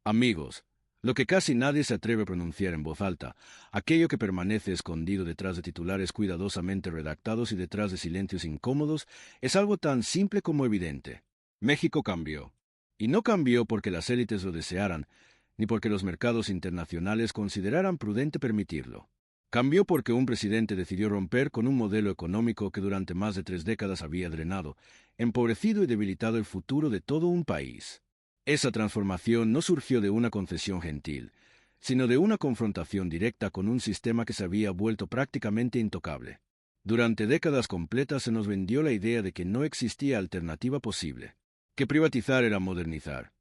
Amigos, lo que casi nadie se atreve a pronunciar en voz alta, aquello que permanece escondido detrás de titulares cuidadosamente redactados y detrás de silencios incómodos, es algo tan simple como evidente. México cambió. Y no cambió porque las élites lo desearan, ni porque los mercados internacionales consideraran prudente permitirlo. Cambió porque un presidente decidió romper con un modelo económico que durante más de 3 décadas había drenado, empobrecido y debilitado el futuro de todo un país. Esa transformación no surgió de una concesión gentil, sino de una confrontación directa con un sistema que se había vuelto prácticamente intocable. Durante décadas completas se nos vendió la idea de que no existía alternativa posible, que privatizar era modernizar,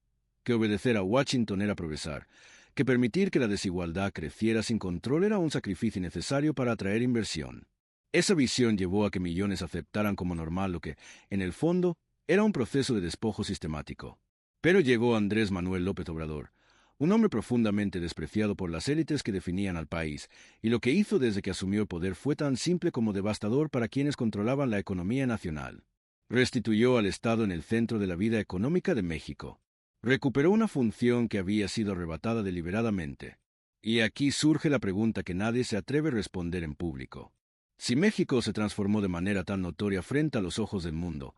que obedecer a Washington era progresar, que permitir que la desigualdad creciera sin control era un sacrificio necesario para atraer inversión. Esa visión llevó a que millones aceptaran como normal lo que, en el fondo, era un proceso de despojo sistemático. Pero llegó Andrés Manuel López Obrador, un hombre profundamente despreciado por las élites que definían al país, y lo que hizo desde que asumió el poder fue tan simple como devastador para quienes controlaban la economía nacional. Restituyó al Estado en el centro de la vida económica de México. Recuperó una función que había sido arrebatada deliberadamente. Y aquí surge la pregunta que nadie se atreve a responder en público. Si México se transformó de manera tan notoria frente a los ojos del mundo,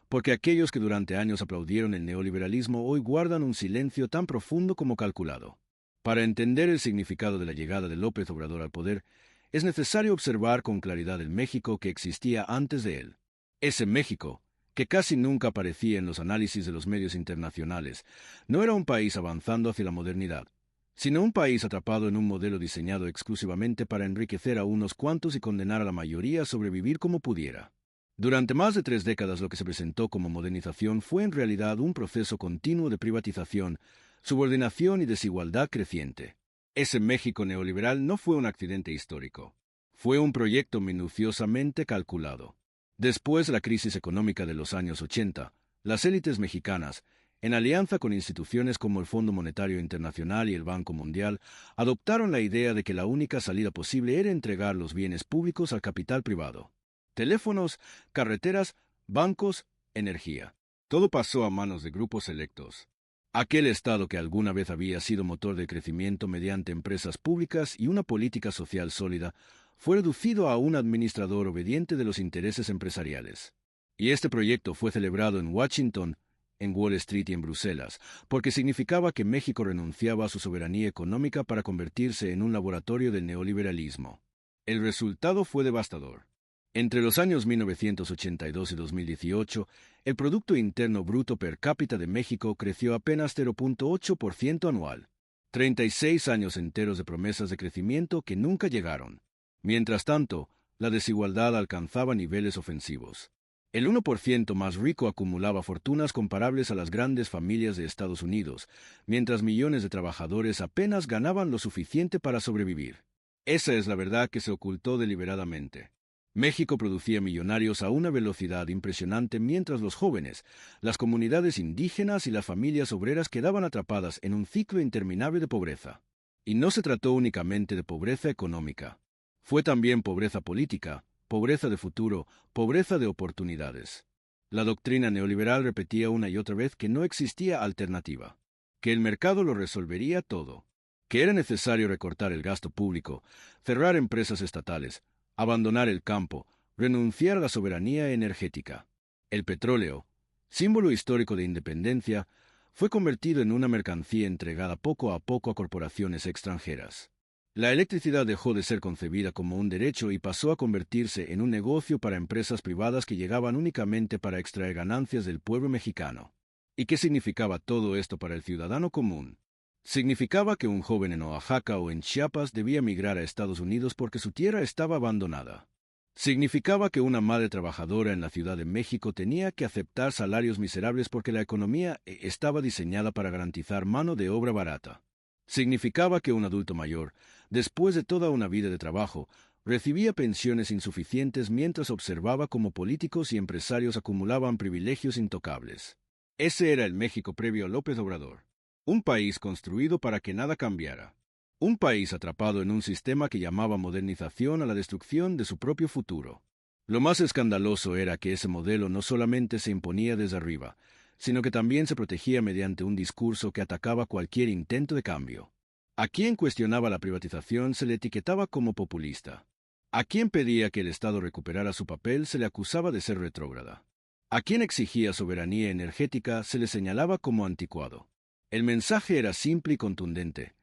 porque aquellos que durante años aplaudieron el neoliberalismo hoy guardan un silencio tan profundo como calculado. Para entender el significado de la llegada de López Obrador al poder, es necesario observar con claridad el México que existía antes de él. Ese México, que casi nunca aparecía en los análisis de los medios internacionales, no era un país avanzando hacia la modernidad, sino un país atrapado en un modelo diseñado exclusivamente para enriquecer a unos cuantos y condenar a la mayoría a sobrevivir como pudiera. Durante más de 3 décadas lo que se presentó como modernización fue en realidad un proceso continuo de privatización, subordinación y desigualdad creciente. Ese México neoliberal no fue un accidente histórico. Fue un proyecto minuciosamente calculado. Después de la crisis económica de los años 80, las élites mexicanas, en alianza con instituciones como el Fondo Monetario Internacional y el Banco Mundial, adoptaron la idea de que la única salida posible era entregar los bienes públicos al capital privado. Teléfonos, carreteras, bancos, energía. Todo pasó a manos de grupos selectos. Aquel Estado que alguna vez había sido motor de crecimiento mediante empresas públicas y una política social sólida, fue reducido a un administrador obediente de los intereses empresariales. Y este proyecto fue celebrado en Washington, en Wall Street y en Bruselas, porque significaba que México renunciaba a su soberanía económica para convertirse en un laboratorio del neoliberalismo. El resultado fue devastador. Entre los años 1982 y 2018, el Producto Interno Bruto per cápita de México creció apenas 0.8% anual. 36 años enteros de promesas de crecimiento que nunca llegaron. Mientras tanto, la desigualdad alcanzaba niveles ofensivos. El 1% más rico acumulaba fortunas comparables a las grandes familias de Estados Unidos, mientras millones de trabajadores apenas ganaban lo suficiente para sobrevivir. Esa es la verdad que se ocultó deliberadamente. México producía millonarios a una velocidad impresionante mientras los jóvenes, las comunidades indígenas y las familias obreras quedaban atrapadas en un ciclo interminable de pobreza. Y no se trató únicamente de pobreza económica. Fue también pobreza política, pobreza de futuro, pobreza de oportunidades. La doctrina neoliberal repetía una y otra vez que no existía alternativa, que el mercado lo resolvería todo, que era necesario recortar el gasto público, cerrar empresas estatales, abandonar el campo, renunciar a la soberanía energética. El petróleo, símbolo histórico de independencia, fue convertido en una mercancía entregada poco a poco a corporaciones extranjeras. La electricidad dejó de ser concebida como un derecho y pasó a convertirse en un negocio para empresas privadas que llegaban únicamente para extraer ganancias del pueblo mexicano. ¿Y qué significaba todo esto para el ciudadano común? Significaba que un joven en Oaxaca o en Chiapas debía migrar a Estados Unidos porque su tierra estaba abandonada. Significaba que una madre trabajadora en la Ciudad de México tenía que aceptar salarios miserables porque la economía estaba diseñada para garantizar mano de obra barata. Significaba que un adulto mayor, después de toda una vida de trabajo, recibía pensiones insuficientes mientras observaba cómo políticos y empresarios acumulaban privilegios intocables. Ese era el México previo a López Obrador. Un país construido para que nada cambiara. Un país atrapado en un sistema que llamaba modernización a la destrucción de su propio futuro. Lo más escandaloso era que ese modelo no solamente se imponía desde arriba, sino que también se protegía mediante un discurso que atacaba cualquier intento de cambio. A quien cuestionaba la privatización se le etiquetaba como populista. A quien pedía que el Estado recuperara su papel se le acusaba de ser retrógrada. A quien exigía soberanía energética se le señalaba como anticuado. El mensaje era simple y contundente.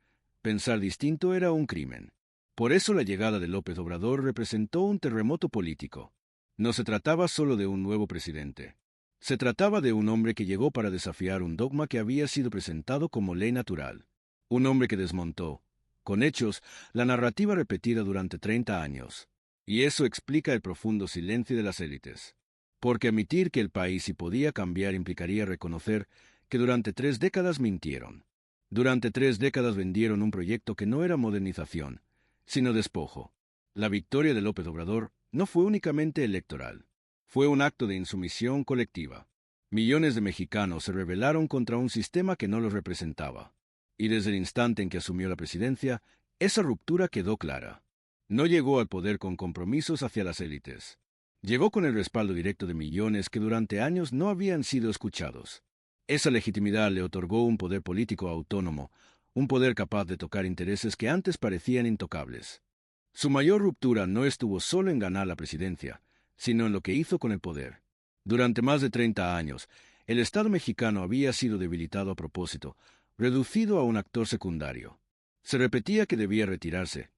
Pensar distinto era un crimen. Por eso la llegada de López Obrador representó un terremoto político. No se trataba solo de un nuevo presidente. Se trataba de un hombre que llegó para desafiar un dogma que había sido presentado como ley natural. Un hombre que desmontó, con hechos, la narrativa repetida durante 30 años. Y eso explica el profundo silencio de las élites. Porque admitir que el país sí podía cambiar implicaría reconocer que durante 3 décadas mintieron. Durante 3 décadas vendieron un proyecto que no era modernización, sino despojo. La victoria de López Obrador no fue únicamente electoral. Fue un acto de insumisión colectiva. Millones de mexicanos se rebelaron contra un sistema que no los representaba. Y desde el instante en que asumió la presidencia, esa ruptura quedó clara. No llegó al poder con compromisos hacia las élites. Llegó con el respaldo directo de millones que durante años no habían sido escuchados. Esa legitimidad le otorgó un poder político autónomo, un poder capaz de tocar intereses que antes parecían intocables. Su mayor ruptura no estuvo solo en ganar la presidencia, sino en lo que hizo con el poder. Durante más de 30 años, el Estado mexicano había sido debilitado a propósito, reducido a un actor secundario. Se repetía que debía retirarse,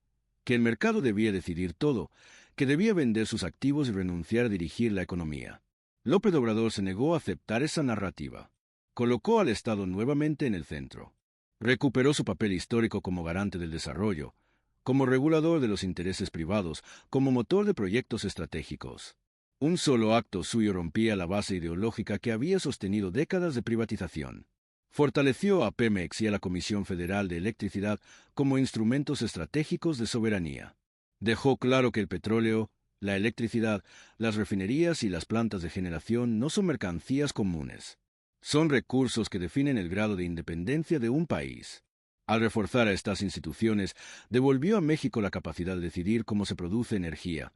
que el mercado debía decidir todo, que debía vender sus activos y renunciar a dirigir la economía. López Obrador se negó a aceptar esa narrativa. Colocó al Estado nuevamente en el centro. Recuperó su papel histórico como garante del desarrollo, como regulador de los intereses privados, como motor de proyectos estratégicos. Un solo acto suyo rompía la base ideológica que había sostenido décadas de privatización. Fortaleció a Pemex y a la Comisión Federal de Electricidad como instrumentos estratégicos de soberanía. Dejó claro que el petróleo, la electricidad, las refinerías y las plantas de generación no son mercancías comunes. Son recursos que definen el grado de independencia de un país. Al reforzar a estas instituciones, devolvió a México la capacidad de decidir cómo se produce energía,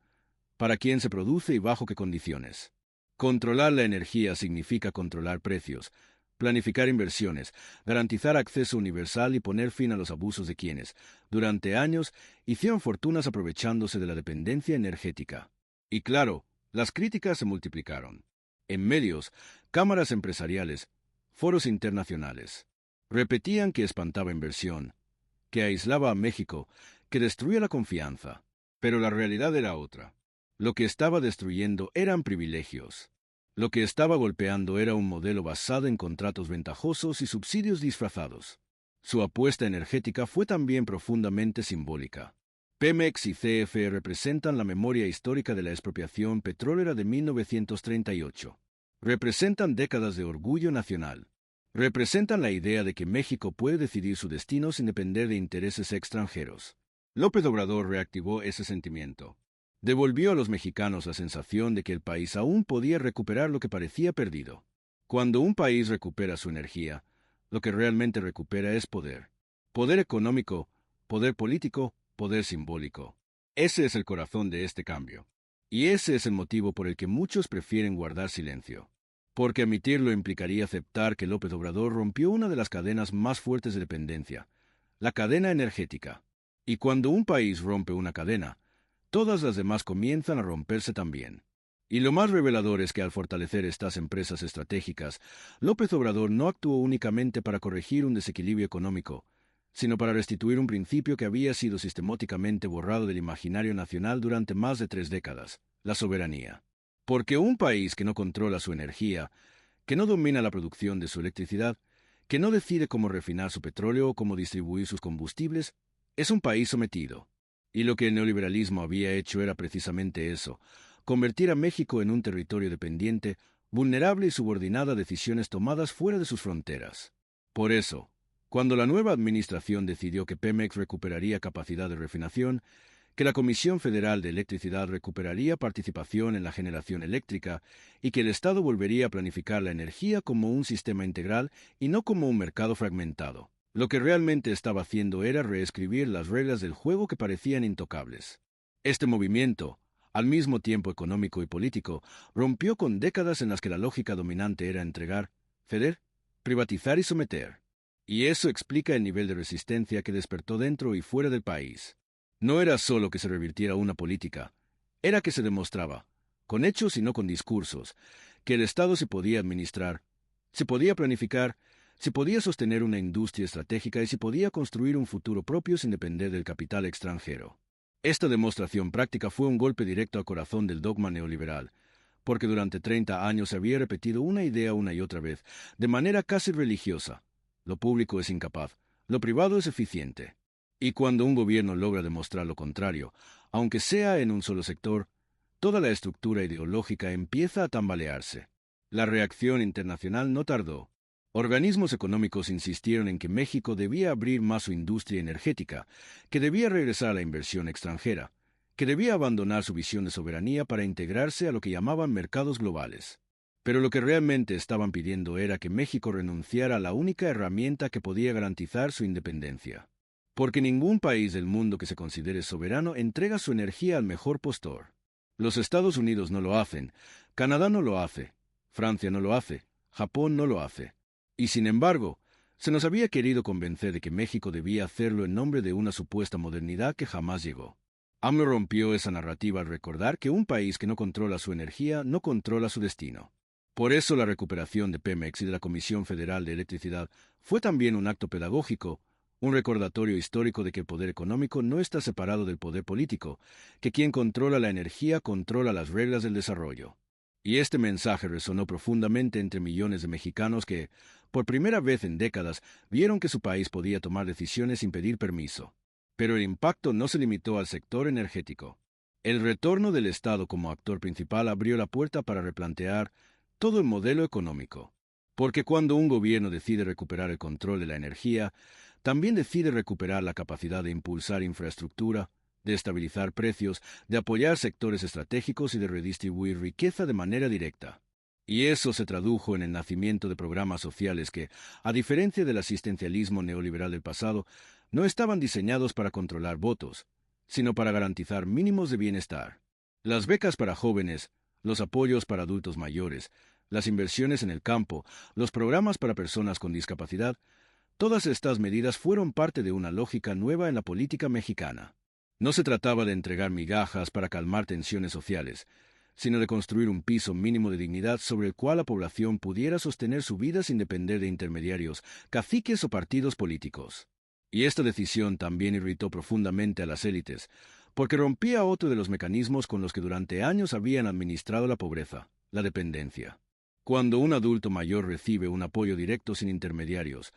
para quién se produce y bajo qué condiciones. Controlar la energía significa controlar precios, planificar inversiones, garantizar acceso universal y poner fin a los abusos de quienes, durante años, hicieron fortunas aprovechándose de la dependencia energética. Y claro, las críticas se multiplicaron. En medios, cámaras empresariales, foros internacionales. Repetían que espantaba inversión, que aislaba a México, que destruía la confianza. Pero la realidad era otra. Lo que estaba destruyendo eran privilegios. Lo que estaba golpeando era un modelo basado en contratos ventajosos y subsidios disfrazados. Su apuesta energética fue también profundamente simbólica. Pemex y CFE representan la memoria histórica de la expropiación petrolera de 1938. Representan décadas de orgullo nacional. Representan la idea de que México puede decidir su destino sin depender de intereses extranjeros. López Obrador reactivó ese sentimiento. Devolvió a los mexicanos la sensación de que el país aún podía recuperar lo que parecía perdido. Cuando un país recupera su energía, lo que realmente recupera es poder. Poder económico, poder político, poder simbólico. Ese es el corazón de este cambio. Y ese es el motivo por el que muchos prefieren guardar silencio. Porque admitirlo implicaría aceptar que López Obrador rompió una de las cadenas más fuertes de dependencia, la cadena energética. Y cuando un país rompe una cadena, todas las demás comienzan a romperse también. Y lo más revelador es que al fortalecer estas empresas estratégicas, López Obrador no actuó únicamente para corregir un desequilibrio económico, sino para restituir un principio que había sido sistemáticamente borrado del imaginario nacional durante más de 3 décadas, la soberanía. Porque un país que no controla su energía, que no domina la producción de su electricidad, que no decide cómo refinar su petróleo o cómo distribuir sus combustibles, es un país sometido. Y lo que el neoliberalismo había hecho era precisamente eso, convertir a México en un territorio dependiente, vulnerable y subordinado a decisiones tomadas fuera de sus fronteras. Por eso, cuando la nueva administración decidió que Pemex recuperaría capacidad de refinación, que la Comisión Federal de Electricidad recuperaría participación en la generación eléctrica y que el Estado volvería a planificar la energía como un sistema integral y no como un mercado fragmentado. Lo que realmente estaba haciendo era reescribir las reglas del juego que parecían intocables. Este movimiento, al mismo tiempo económico y político, rompió con décadas en las que la lógica dominante era entregar, ceder, privatizar y someter. Y eso explica el nivel de resistencia que despertó dentro y fuera del país. No era solo que se revirtiera una política, era que se demostraba, con hechos y no con discursos, que el Estado se podía administrar, se podía planificar, se podía sostener una industria estratégica y se podía construir un futuro propio sin depender del capital extranjero. Esta demostración práctica fue un golpe directo al corazón del dogma neoliberal, porque durante 30 años se había repetido una idea una y otra vez, de manera casi religiosa. Lo público es incapaz, lo privado es eficiente. Y cuando un gobierno logra demostrar lo contrario, aunque sea en un solo sector, toda la estructura ideológica empieza a tambalearse. La reacción internacional no tardó. Organismos económicos insistieron en que México debía abrir más su industria energética, que debía regresar a la inversión extranjera, que debía abandonar su visión de soberanía para integrarse a lo que llamaban mercados globales. Pero lo que realmente estaban pidiendo era que México renunciara a la única herramienta que podía garantizar su independencia. Porque ningún país del mundo que se considere soberano entrega su energía al mejor postor. Los Estados Unidos no lo hacen, Canadá no lo hace, Francia no lo hace, Japón no lo hace. Y sin embargo, se nos había querido convencer de que México debía hacerlo en nombre de una supuesta modernidad que jamás llegó. AMLO rompió esa narrativa al recordar que un país que no controla su energía no controla su destino. Por eso la recuperación de Pemex y de la Comisión Federal de Electricidad fue también un acto pedagógico, un recordatorio histórico de que el poder económico no está separado del poder político, que quien controla la energía controla las reglas del desarrollo. Y este mensaje resonó profundamente entre millones de mexicanos que, por primera vez en décadas, vieron que su país podía tomar decisiones sin pedir permiso. Pero el impacto no se limitó al sector energético. El retorno del Estado como actor principal abrió la puerta para replantear todo el modelo económico. Porque cuando un gobierno decide recuperar el control de la energía, también decide recuperar la capacidad de impulsar infraestructura, de estabilizar precios, de apoyar sectores estratégicos y de redistribuir riqueza de manera directa. Y eso se tradujo en el nacimiento de programas sociales que, a diferencia del asistencialismo neoliberal del pasado, no estaban diseñados para controlar votos, sino para garantizar mínimos de bienestar. Las becas para jóvenes, los apoyos para adultos mayores, las inversiones en el campo, los programas para personas con discapacidad, todas estas medidas fueron parte de una lógica nueva en la política mexicana. No se trataba de entregar migajas para calmar tensiones sociales, sino de construir un piso mínimo de dignidad sobre el cual la población pudiera sostener su vida sin depender de intermediarios, caciques o partidos políticos. Y esta decisión también irritó profundamente a las élites, porque rompía otro de los mecanismos con los que durante años habían administrado la pobreza, la dependencia. Cuando un adulto mayor recibe un apoyo directo sin intermediarios,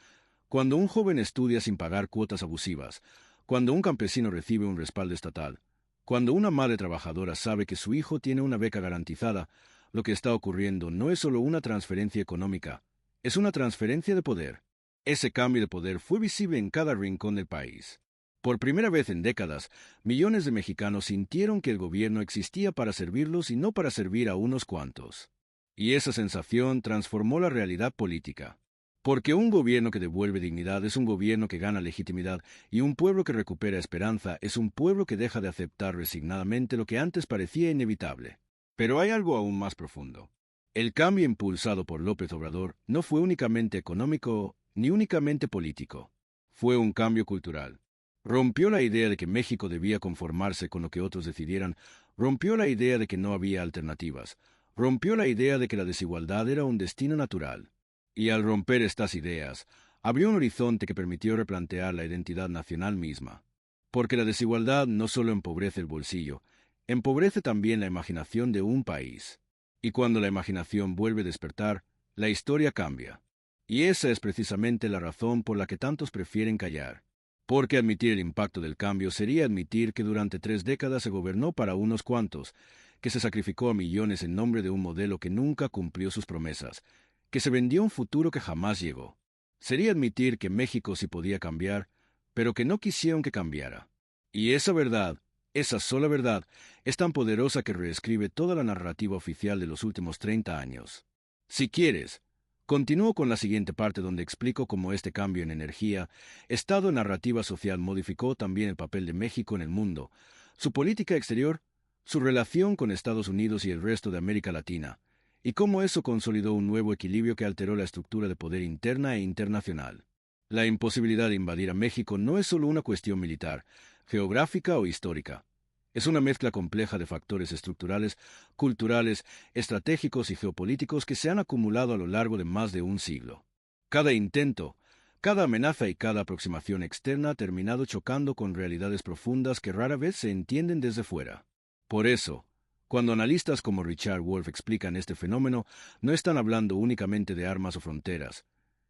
cuando un joven estudia sin pagar cuotas abusivas, cuando un campesino recibe un respaldo estatal, cuando una madre trabajadora sabe que su hijo tiene una beca garantizada, lo que está ocurriendo no es solo una transferencia económica, es una transferencia de poder. Ese cambio de poder fue visible en cada rincón del país. Por primera vez en décadas, millones de mexicanos sintieron que el gobierno existía para servirlos y no para servir a unos cuantos. Y esa sensación transformó la realidad política. Porque un gobierno que devuelve dignidad es un gobierno que gana legitimidad y un pueblo que recupera esperanza es un pueblo que deja de aceptar resignadamente lo que antes parecía inevitable. Pero hay algo aún más profundo. El cambio impulsado por López Obrador no fue únicamente económico ni únicamente político. Fue un cambio cultural. Rompió la idea de que México debía conformarse con lo que otros decidieran, rompió la idea de que no había alternativas, rompió la idea de que la desigualdad era un destino natural. Y al romper estas ideas, abrió un horizonte que permitió replantear la identidad nacional misma. Porque la desigualdad no solo empobrece el bolsillo, empobrece también la imaginación de un país. Y cuando la imaginación vuelve a despertar, la historia cambia. Y esa es precisamente la razón por la que tantos prefieren callar. Porque admitir el impacto del cambio sería admitir que durante 3 décadas se gobernó para unos cuantos, que se sacrificó a millones en nombre de un modelo que nunca cumplió sus promesas, que se vendió un futuro que jamás llegó. Sería admitir que México sí podía cambiar, pero que no quisieron que cambiara. Y esa verdad, esa sola verdad, es tan poderosa que reescribe toda la narrativa oficial de los últimos 30 años. Si quieres, continúo con la siguiente parte donde explico cómo este cambio en energía, estado de narrativa social modificó también el papel de México en el mundo, su política exterior, su relación con Estados Unidos y el resto de América Latina, y cómo eso consolidó un nuevo equilibrio que alteró la estructura de poder interna e internacional. La imposibilidad de invadir a México no es solo una cuestión militar, geográfica o histórica. Es una mezcla compleja de factores estructurales, culturales, estratégicos y geopolíticos que se han acumulado a lo largo de más de un siglo. Cada intento, cada amenaza y cada aproximación externa ha terminado chocando con realidades profundas que rara vez se entienden desde fuera. Por eso, cuando analistas como Richard Wolff explican este fenómeno, no están hablando únicamente de armas o fronteras,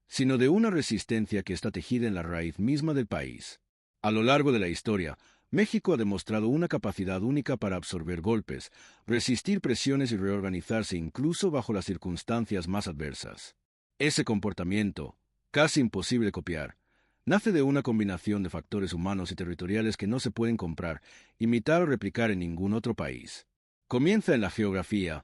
sino de una resistencia que está tejida en la raíz misma del país. A lo largo de la historia, México ha demostrado una capacidad única para absorber golpes, resistir presiones y reorganizarse incluso bajo las circunstancias más adversas. Ese comportamiento, casi imposible de copiar, nace de una combinación de factores humanos y territoriales que no se pueden comprar, imitar o replicar en ningún otro país. Comienza en la geografía,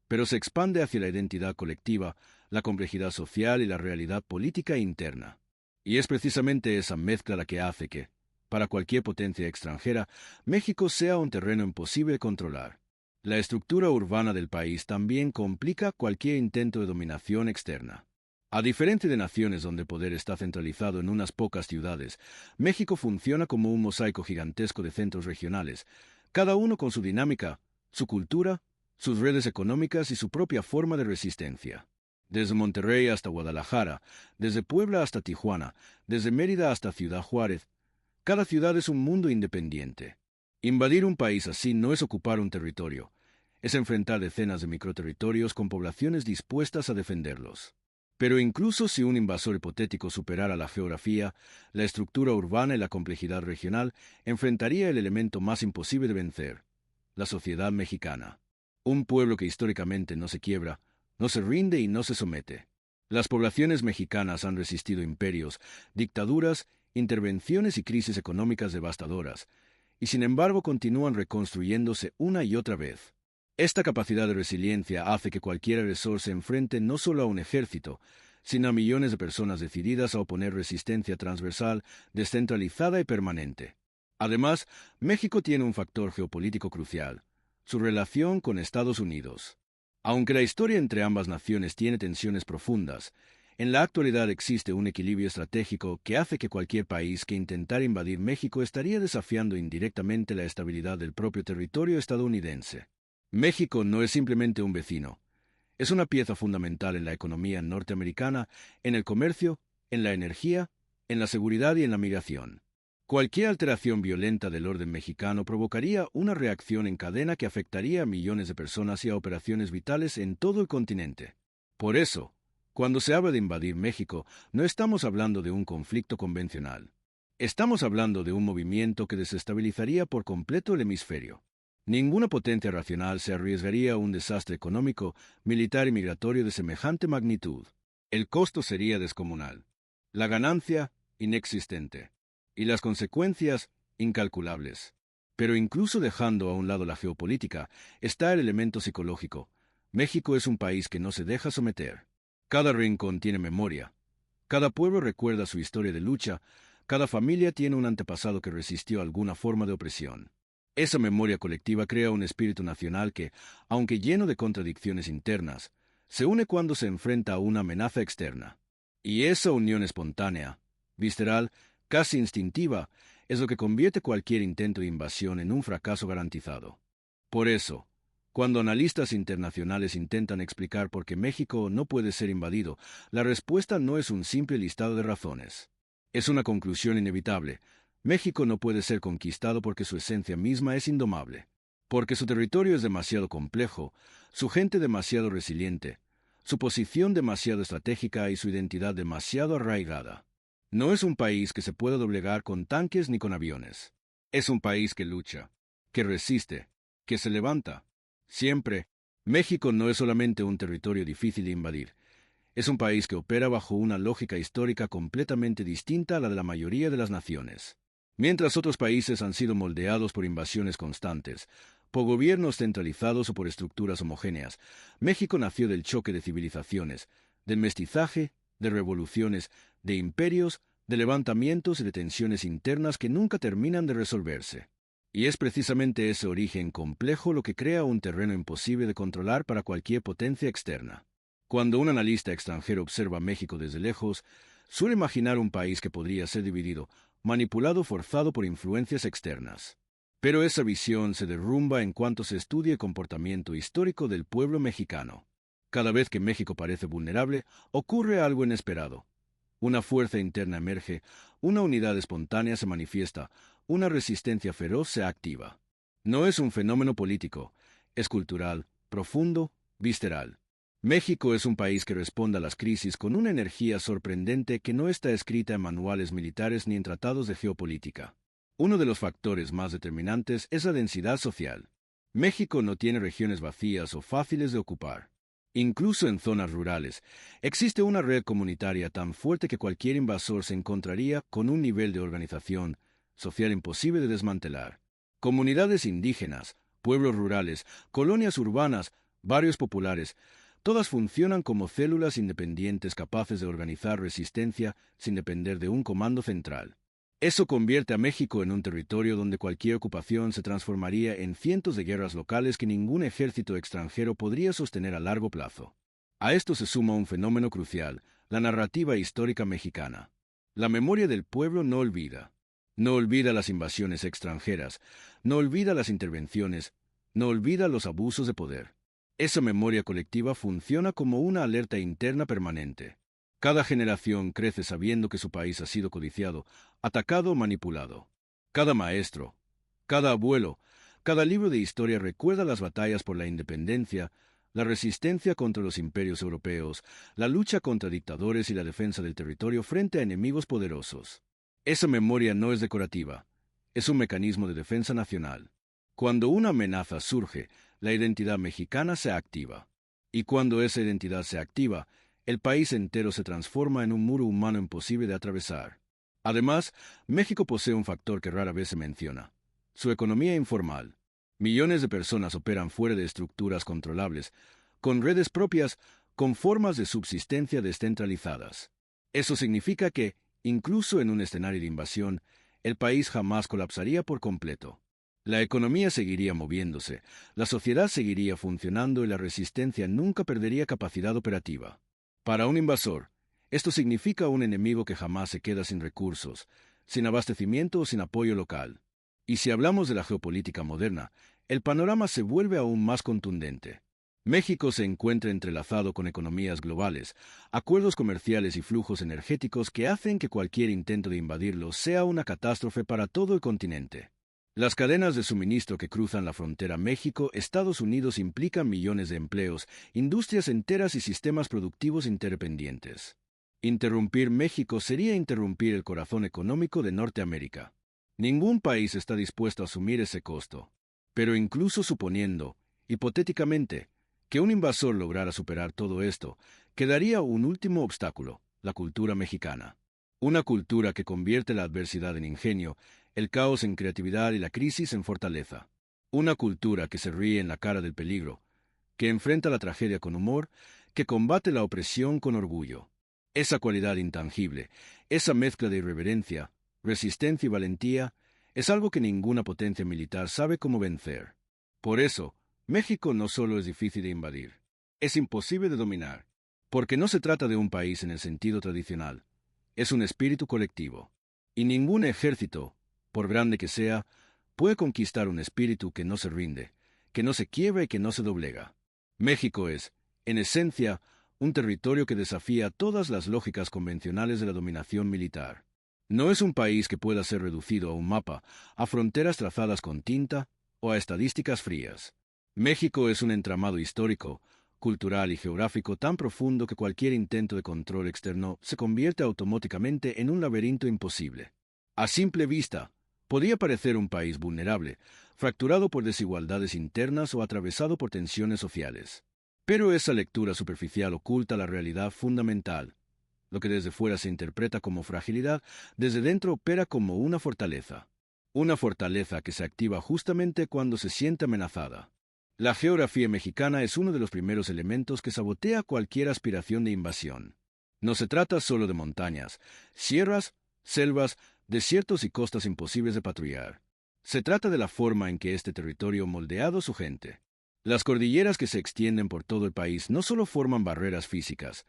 pero se expande hacia la identidad colectiva, la complejidad social y la realidad política interna. Y es precisamente esa mezcla la que hace que, para cualquier potencia extranjera, México sea un terreno imposible de controlar. La estructura urbana del país también complica cualquier intento de dominación externa. A diferencia de naciones donde el poder está centralizado en unas pocas ciudades, México funciona como un mosaico gigantesco de centros regionales, cada uno con su dinámica, su cultura, sus redes económicas y su propia forma de resistencia. Desde Monterrey hasta Guadalajara, desde Puebla hasta Tijuana, desde Mérida hasta Ciudad Juárez, cada ciudad es un mundo independiente. Invadir un país así no es ocupar un territorio, es enfrentar decenas de microterritorios con poblaciones dispuestas a defenderlos. Pero incluso si un invasor hipotético superara la geografía, la estructura urbana y la complejidad regional, enfrentaría el elemento más imposible de vencer: la sociedad mexicana. Un pueblo que históricamente no se quiebra, no se rinde y no se somete. Las poblaciones mexicanas han resistido imperios, dictaduras, intervenciones y crisis económicas devastadoras, y sin embargo continúan reconstruyéndose una y otra vez. Esta capacidad de resiliencia hace que cualquier agresor se enfrente no solo a un ejército, sino a millones de personas decididas a oponer resistencia transversal, descentralizada y permanente. Además, México tiene un factor geopolítico crucial: su relación con Estados Unidos. Aunque la historia entre ambas naciones tiene tensiones profundas, en la actualidad existe un equilibrio estratégico que hace que cualquier país que intentara invadir México estaría desafiando indirectamente la estabilidad del propio territorio estadounidense. México no es simplemente un vecino, es una pieza fundamental en la economía norteamericana, en el comercio, en la energía, en la seguridad y en la migración. Cualquier alteración violenta del orden mexicano provocaría una reacción en cadena que afectaría a millones de personas y a operaciones vitales en todo el continente. Por eso, cuando se habla de invadir México, no estamos hablando de un conflicto convencional. Estamos hablando de un movimiento que desestabilizaría por completo el hemisferio. Ninguna potencia racional se arriesgaría a un desastre económico, militar y migratorio de semejante magnitud. El costo sería descomunal, la ganancia inexistente, y las consecuencias incalculables. Pero incluso dejando a un lado la geopolítica, está el elemento psicológico. México es un país que no se deja someter. Cada rincón tiene memoria. Cada pueblo recuerda su historia de lucha. Cada familia tiene un antepasado que resistió alguna forma de opresión. Esa memoria colectiva crea un espíritu nacional que, aunque lleno de contradicciones internas, se une cuando se enfrenta a una amenaza externa. Y esa unión espontánea, visceral, casi instintiva, es lo que convierte cualquier intento de invasión en un fracaso garantizado. Por eso, cuando analistas internacionales intentan explicar por qué México no puede ser invadido, la respuesta no es un simple listado de razones. Es una conclusión inevitable. México no puede ser conquistado porque su esencia misma es indomable, porque su territorio es demasiado complejo, su gente demasiado resiliente, su posición demasiado estratégica y su identidad demasiado arraigada. No es un país que se pueda doblegar con tanques ni con aviones. Es un país que lucha, que resiste, que se levanta. Siempre. México no es solamente un territorio difícil de invadir. Es un país que opera bajo una lógica histórica completamente distinta a la de la mayoría de las naciones. Mientras otros países han sido moldeados por invasiones constantes, por gobiernos centralizados o por estructuras homogéneas, México nació del choque de civilizaciones, del mestizaje, de revoluciones, de imperios, de levantamientos y de tensiones internas que nunca terminan de resolverse. Y es precisamente ese origen complejo lo que crea un terreno imposible de controlar para cualquier potencia externa. Cuando un analista extranjero observa México desde lejos, suele imaginar un país que podría ser dividido, manipulado, forzado por influencias externas. Pero esa visión se derrumba en cuanto se estudie el comportamiento histórico del pueblo mexicano. Cada vez que México parece vulnerable, ocurre algo inesperado. Una fuerza interna emerge, una unidad espontánea se manifiesta, una resistencia feroz se activa. No es un fenómeno político, es cultural, profundo, visceral. México es un país que responde a las crisis con una energía sorprendente que no está escrita en manuales militares ni en tratados de geopolítica. Uno de los factores más determinantes es la densidad social. México no tiene regiones vacías o fáciles de ocupar. Incluso en zonas rurales, existe una red comunitaria tan fuerte que cualquier invasor se encontraría con un nivel de organización social imposible de desmantelar. Comunidades indígenas, pueblos rurales, colonias urbanas, barrios populares, todas funcionan como células independientes capaces de organizar resistencia sin depender de un comando central. Eso convierte a México en un territorio donde cualquier ocupación se transformaría en cientos de guerras locales que ningún ejército extranjero podría sostener a largo plazo. A esto se suma un fenómeno crucial, la narrativa histórica mexicana. La memoria del pueblo no olvida. No olvida las invasiones extranjeras, no olvida las intervenciones, no olvida los abusos de poder. Esa memoria colectiva funciona como una alerta interna permanente. Cada generación crece sabiendo que su país ha sido codiciado, atacado o manipulado. Cada maestro, cada abuelo, cada libro de historia recuerda las batallas por la independencia, la resistencia contra los imperios europeos, la lucha contra dictadores y la defensa del territorio frente a enemigos poderosos. Esa memoria no es decorativa, es un mecanismo de defensa nacional. Cuando una amenaza surge, la identidad mexicana se activa. Y cuando esa identidad se activa, el país entero se transforma en un muro humano imposible de atravesar. Además, México posee un factor que rara vez se menciona: su economía informal. Millones de personas operan fuera de estructuras controlables, con redes propias, con formas de subsistencia descentralizadas. Eso significa que, incluso en un escenario de invasión, el país jamás colapsaría por completo. La economía seguiría moviéndose, la sociedad seguiría funcionando y la resistencia nunca perdería capacidad operativa. Para un invasor, esto significa un enemigo que jamás se queda sin recursos, sin abastecimiento o sin apoyo local. Y si hablamos de la geopolítica moderna, el panorama se vuelve aún más contundente. México se encuentra entrelazado con economías globales, acuerdos comerciales y flujos energéticos que hacen que cualquier intento de invadirlo sea una catástrofe para todo el continente. Las cadenas de suministro que cruzan la frontera México-Estados Unidos implican millones de empleos, industrias enteras y sistemas productivos interdependientes. Interrumpir México sería interrumpir el corazón económico de Norteamérica. Ningún país está dispuesto a asumir ese costo. Pero incluso suponiendo, hipotéticamente, que un invasor lograra superar todo esto, quedaría un último obstáculo: la cultura mexicana. Una cultura que convierte la adversidad en ingenio, el caos en creatividad y la crisis en fortaleza. Una cultura que se ríe en la cara del peligro, que enfrenta la tragedia con humor, que combate la opresión con orgullo. Esa cualidad intangible, esa mezcla de irreverencia, resistencia y valentía, es algo que ninguna potencia militar sabe cómo vencer. Por eso, México no solo es difícil de invadir, es imposible de dominar, porque no se trata de un país en el sentido tradicional, es un espíritu colectivo. Y ningún ejército, por grande que sea, puede conquistar un espíritu que no se rinde, que no se quiebra y que no se doblega. México es, en esencia, un territorio que desafía todas las lógicas convencionales de la dominación militar. No es un país que pueda ser reducido a un mapa, a fronteras trazadas con tinta o a estadísticas frías. México es un entramado histórico, cultural y geográfico tan profundo que cualquier intento de control externo se convierte automáticamente en un laberinto imposible. A simple vista, podría parecer un país vulnerable, fracturado por desigualdades internas o atravesado por tensiones sociales. Pero esa lectura superficial oculta la realidad fundamental. Lo que desde fuera se interpreta como fragilidad, desde dentro opera como una fortaleza. Una fortaleza que se activa justamente cuando se siente amenazada. La geografía mexicana es uno de los primeros elementos que sabotea cualquier aspiración de invasión. No se trata solo de montañas, sierras, selvas, desiertos y costas imposibles de patrullar. Se trata de la forma en que este territorio moldeado su gente. Las cordilleras que se extienden por todo el país no solo forman barreras físicas,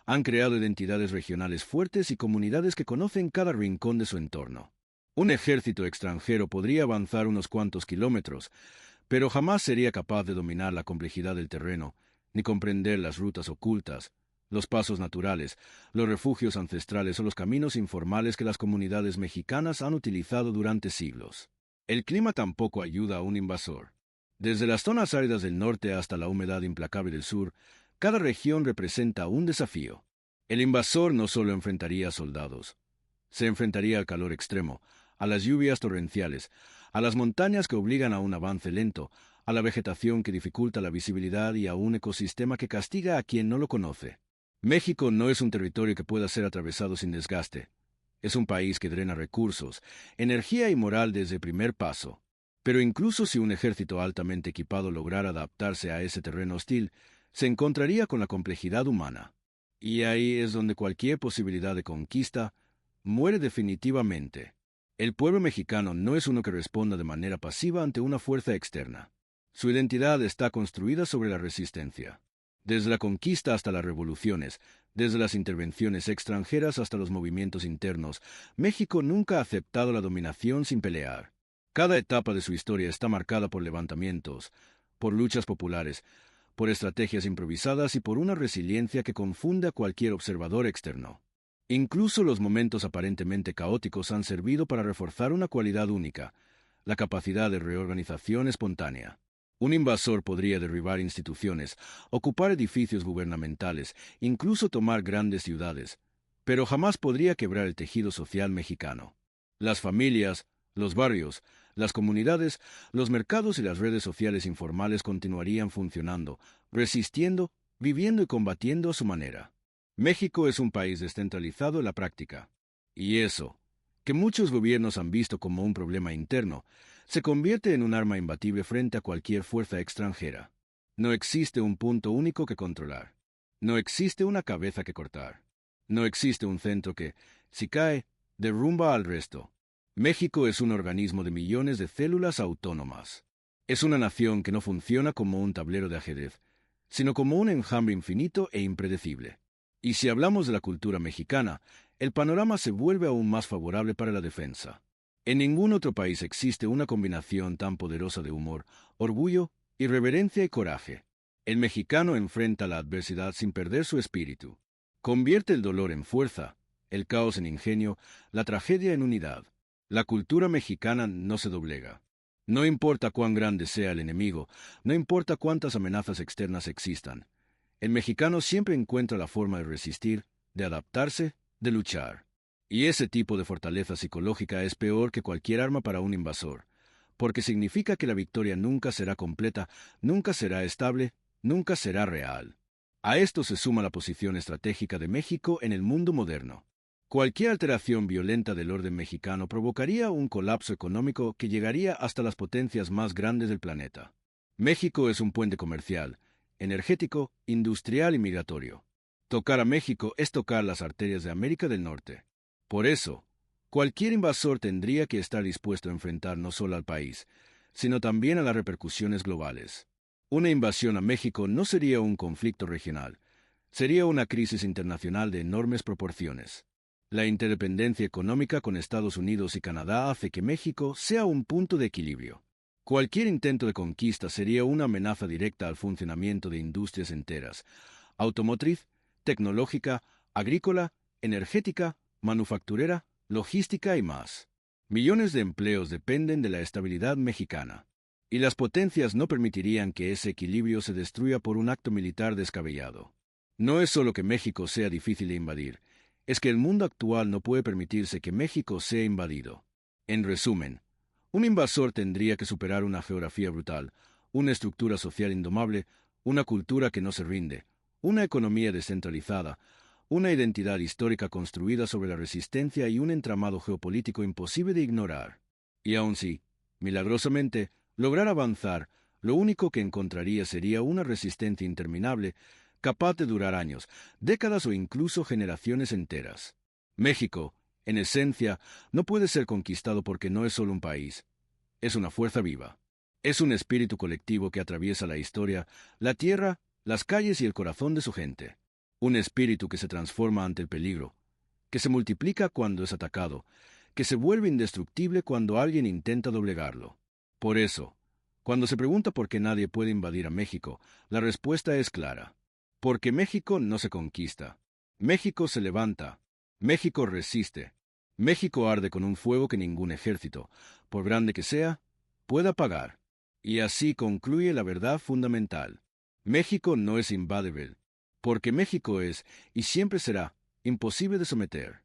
han creado identidades regionales fuertes y comunidades que conocen cada rincón de su entorno. Un ejército extranjero podría avanzar unos cuantos kilómetros, pero jamás sería capaz de dominar la complejidad del terreno, ni comprender las rutas ocultas, los pasos naturales, los refugios ancestrales o los caminos informales que las comunidades mexicanas han utilizado durante siglos. El clima tampoco ayuda a un invasor. Desde las zonas áridas del norte hasta la humedad implacable del sur, cada región representa un desafío. El invasor no solo enfrentaría a soldados, se enfrentaría al calor extremo, a las lluvias torrenciales, a las montañas que obligan a un avance lento, a la vegetación que dificulta la visibilidad y a un ecosistema que castiga a quien no lo conoce. México no es un territorio que pueda ser atravesado sin desgaste. Es un país que drena recursos, energía y moral desde el primer paso. Pero incluso si un ejército altamente equipado lograra adaptarse a ese terreno hostil, se encontraría con la complejidad humana. Y ahí es donde cualquier posibilidad de conquista muere definitivamente. El pueblo mexicano no es uno que responda de manera pasiva ante una fuerza externa. Su identidad está construida sobre la resistencia. Desde la conquista hasta las revoluciones, desde las intervenciones extranjeras hasta los movimientos internos, México nunca ha aceptado la dominación sin pelear. Cada etapa de su historia está marcada por levantamientos, por luchas populares, por estrategias improvisadas y por una resiliencia que confunde a cualquier observador externo. Incluso los momentos aparentemente caóticos han servido para reforzar una cualidad única, la capacidad de reorganización espontánea. Un invasor podría derribar instituciones, ocupar edificios gubernamentales, incluso tomar grandes ciudades, pero jamás podría quebrar el tejido social mexicano. Las familias, los barrios, las comunidades, los mercados y las redes sociales informales continuarían funcionando, resistiendo, viviendo y combatiendo a su manera. México es un país descentralizado en la práctica. Y eso, que muchos gobiernos han visto como un problema interno, se convierte en un arma imbatible frente a cualquier fuerza extranjera. No existe un punto único que controlar. No existe una cabeza que cortar. No existe un centro que, si cae, derrumba al resto. México es un organismo de millones de células autónomas. Es una nación que no funciona como un tablero de ajedrez, sino como un enjambre infinito e impredecible. Y si hablamos de la cultura mexicana, el panorama se vuelve aún más favorable para la defensa. En ningún otro país existe una combinación tan poderosa de humor, orgullo, irreverencia y coraje. El mexicano enfrenta la adversidad sin perder su espíritu. Convierte el dolor en fuerza, el caos en ingenio, la tragedia en unidad. La cultura mexicana no se doblega. No importa cuán grande sea el enemigo, no importa cuántas amenazas externas existan. El mexicano siempre encuentra la forma de resistir, de adaptarse, de luchar. Y ese tipo de fortaleza psicológica es peor que cualquier arma para un invasor, porque significa que la victoria nunca será completa, nunca será estable, nunca será real. A esto se suma la posición estratégica de México en el mundo moderno. Cualquier alteración violenta del orden mexicano provocaría un colapso económico que llegaría hasta las potencias más grandes del planeta. México es un puente comercial, energético, industrial y migratorio. Tocar a México es tocar las arterias de América del Norte. Por eso, cualquier invasor tendría que estar dispuesto a enfrentar no solo al país, sino también a las repercusiones globales. Una invasión a México no sería un conflicto regional, sería una crisis internacional de enormes proporciones. La interdependencia económica con Estados Unidos y Canadá hace que México sea un punto de equilibrio. Cualquier intento de conquista sería una amenaza directa al funcionamiento de industrias enteras, automotriz, tecnológica, agrícola, energética, manufacturera, logística y más. Millones de empleos dependen de la estabilidad mexicana. Y las potencias no permitirían que ese equilibrio se destruya por un acto militar descabellado. No es solo que México sea difícil de invadir, es que el mundo actual no puede permitirse que México sea invadido. En resumen, un invasor tendría que superar una geografía brutal, una estructura social indomable, una cultura que no se rinde, una economía descentralizada, una identidad histórica construida sobre la resistencia y un entramado geopolítico imposible de ignorar. Y aun si, milagrosamente, lograr avanzar, lo único que encontraría sería una resistencia interminable, capaz de durar años, décadas o incluso generaciones enteras. México, en esencia, no puede ser conquistado porque no es solo un país. es una fuerza viva. Es un espíritu colectivo que atraviesa la historia, la tierra, las calles y el corazón de su gente. Un espíritu que se transforma ante el peligro, que se multiplica cuando es atacado, que se vuelve indestructible cuando alguien intenta doblegarlo. Por eso, cuando se pregunta por qué nadie puede invadir a México, la respuesta es clara. Porque México no se conquista. México se levanta. México resiste. México arde con un fuego que ningún ejército, por grande que sea, pueda apagar. Y así concluye la verdad fundamental. México no es invadible, porque México es, y siempre será, imposible de someter.